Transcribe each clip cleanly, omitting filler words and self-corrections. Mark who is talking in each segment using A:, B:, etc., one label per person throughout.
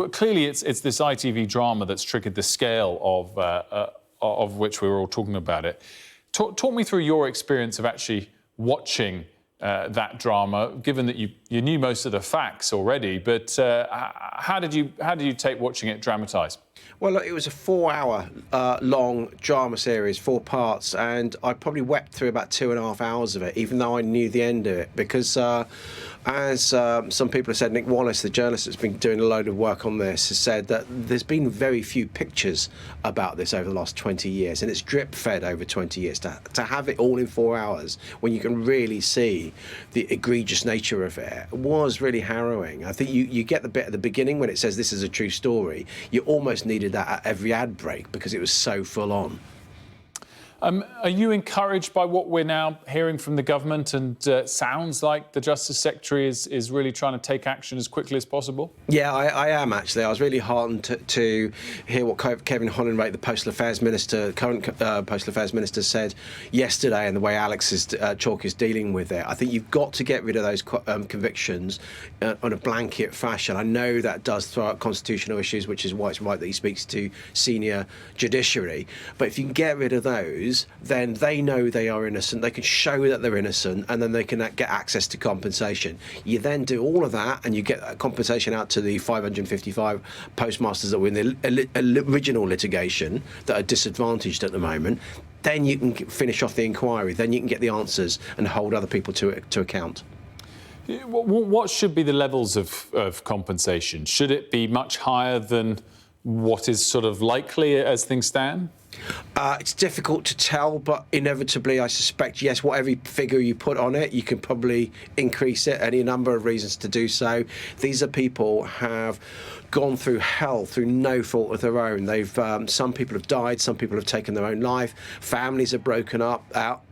A: But clearly, it's this ITV drama that's triggered the scale of which we were all talking about it. Talk me through your experience of actually watching that drama, given that you knew most of the facts already. But how did you take watching it dramatised?
B: Well, look, it was a 4-hour long drama series, 4 parts, and I probably wept through about 2.5 hours of it, even though I knew the end of it, because as some people have said, Nick Wallace, the journalist that's been doing a load of work on this, has said that there's been very few pictures about this over the last 20 years, and it's drip-fed over 20 years. To have it all in 4 hours, when you can really see the egregious nature of it, was really harrowing. I think you get the bit at the beginning when it says this is a true story. You almost needed that at every ad break because it was so full on.
A: Are you encouraged by what we're now hearing from the government? And sounds like the Justice Secretary is really trying to take action as quickly as possible?
B: Yeah, I am actually. I was really heartened to hear what Kevin Hollinrake, the Postal Affairs Minister, current Postal Affairs Minister, said yesterday, and the way Chalk is dealing with it. I think you've got to get rid of those convictions on a blanket fashion. I know that does throw up constitutional issues, which is why it's right that he speaks to senior judiciary. But if you can get rid of those, then they know they are innocent, they can show that they're innocent, and then they can get access to compensation. You then do all of that and you get that compensation out to the 555 postmasters that were in the original litigation that are disadvantaged at the moment. Then you can finish off the inquiry, then you can get the answers and hold other people to account.
A: What should be the levels of compensation? Should it be much higher than what is sort of likely as things stand?
B: It's difficult to tell, but inevitably, I suspect, yes, whatever figure you put on it, you can probably increase it. Any number of reasons to do so. These are people have gone through hell through no fault of their own. Some people have died, some people have taken their own life, families are broken up,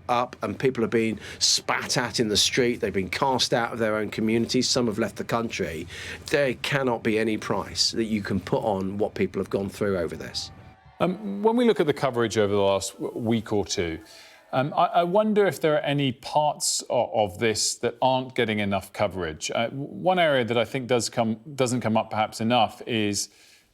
B: and people have been spat at in the street. They've been cast out of their own communities. Some have left the country. There cannot be any price that you can put on what people have gone through over this.
A: When we look at the coverage over the last week or two, I wonder if there are any parts of this that aren't getting enough coverage. One area that I think doesn't come up perhaps enough is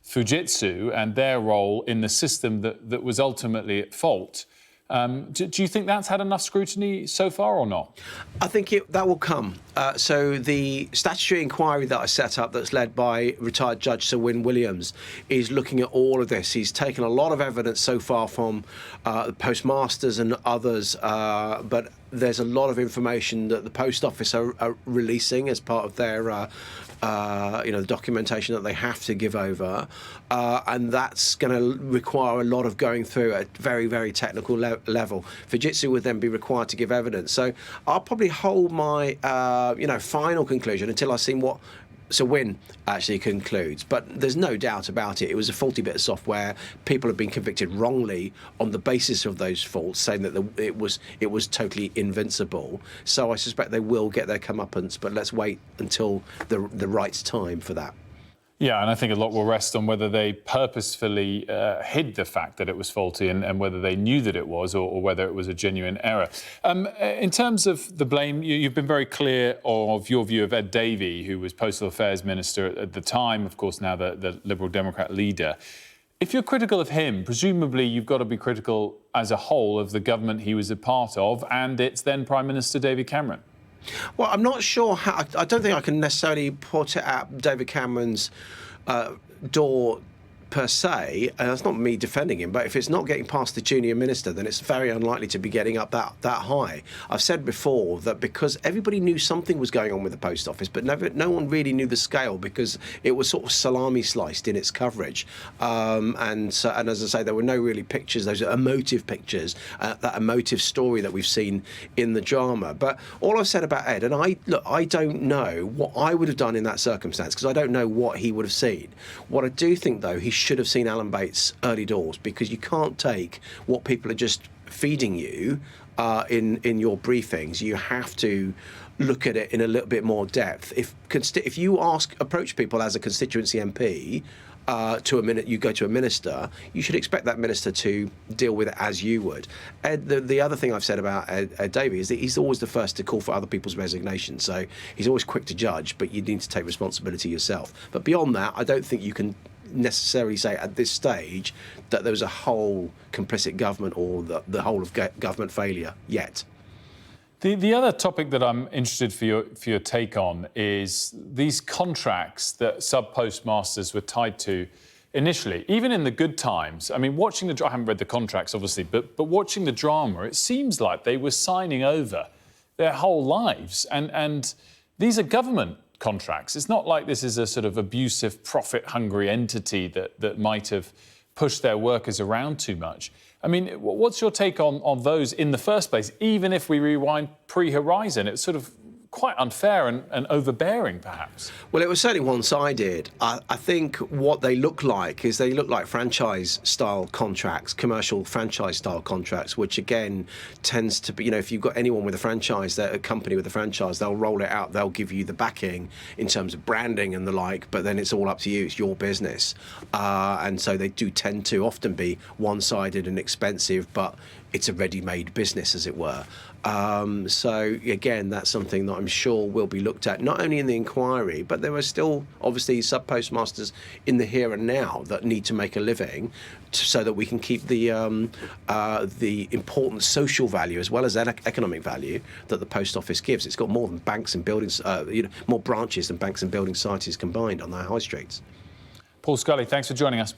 A: Fujitsu and their role in the system that was ultimately at fault. Do you think that's had enough scrutiny so far or not?
B: I think that will come. So the statutory inquiry that I set up, that's led by retired Judge Sir Wyn Williams, is looking at all of this. He's taken a lot of evidence so far from the postmasters and others, but there's a lot of information that the Post Office are releasing as part of their the documentation that they have to give over, and that's going to require a lot of going through at very, very technical level. Fujitsu would then be required to give evidence. So I'll probably hold my final conclusion until I've seen what Sir Wyn actually concludes. But there's no doubt about it. It was a faulty bit of software. People have been convicted wrongly on the basis of those faults, saying that it was totally invincible. So I suspect they will get their comeuppance, but let's wait until the right time for that.
A: Yeah, and I think a lot will rest on whether they purposefully hid the fact that it was faulty and whether they knew that it was or whether it was a genuine error. In terms of the blame, you've been very clear of your view of Ed Davey, who was Postal Affairs Minister at the time, of course, now the Liberal Democrat leader. If you're critical of him, presumably you've got to be critical as a whole of the government he was a part of and its then Prime Minister David Cameron.
B: Well, I'm not sure how. I don't think I can necessarily put it at David Cameron's door per se, and that's not me defending him, but if it's not getting past the junior minister, then it's very unlikely to be getting up that high. I've said before that because everybody knew something was going on with the Post Office, but no one really knew the scale because it was sort of salami sliced in its coverage. And as I say, there were no really pictures, those emotive pictures, that emotive story that we've seen in the drama. But all I've said about Ed, and I don't know what I would have done in that circumstance because I don't know what he would have seen. What I do think, though, he should have seen Alan Bates early doors, because you can't take what people are just feeding you in your briefings. You have to look at it in a little bit more depth. If you approach people as a constituency MP to a minute, you go to a minister, you should expect that minister to deal with it as you would. Ed, the other thing I've said about Ed Davey is that he's always the first to call for other people's resignation. So he's always quick to judge, but you need to take responsibility yourself. But beyond that, I don't think you can necessarily say at this stage that there was a whole complicit government or the whole of government failure yet.
A: The other topic that I'm interested for your take on is these contracts that sub-postmasters were tied to initially, even in the good times. I mean, watching I haven't read the contracts, obviously, but watching the drama, it seems like they were signing over their whole lives. And these are government contracts. It's not like this is a sort of abusive, profit-hungry entity that might have pushed their workers around too much. I mean, what's your take on those in the first place? Even if we rewind pre-Horizon, it's sort of quite unfair and overbearing, perhaps.
B: Well, it was certainly one-sided. I think what they look like is they look like franchise-style contracts, commercial franchise-style contracts, which again tends to be, if you've got anyone with a franchise, a company with a franchise, they'll roll it out, they'll give you the backing in terms of branding and the like, but then it's all up to you, it's your business. And so they do tend to often be one-sided and expensive, but it's a ready-made business, as it were. So again, that's something that I'm sure will be looked at, not only in the inquiry, but there are still obviously sub-postmasters in the here and now that need to make a living, so that we can keep the important social value as well as economic value that the post office gives. It's got more than banks and buildings, more branches than banks and building societies combined on their high streets.
A: Paul Scully, thanks for joining us.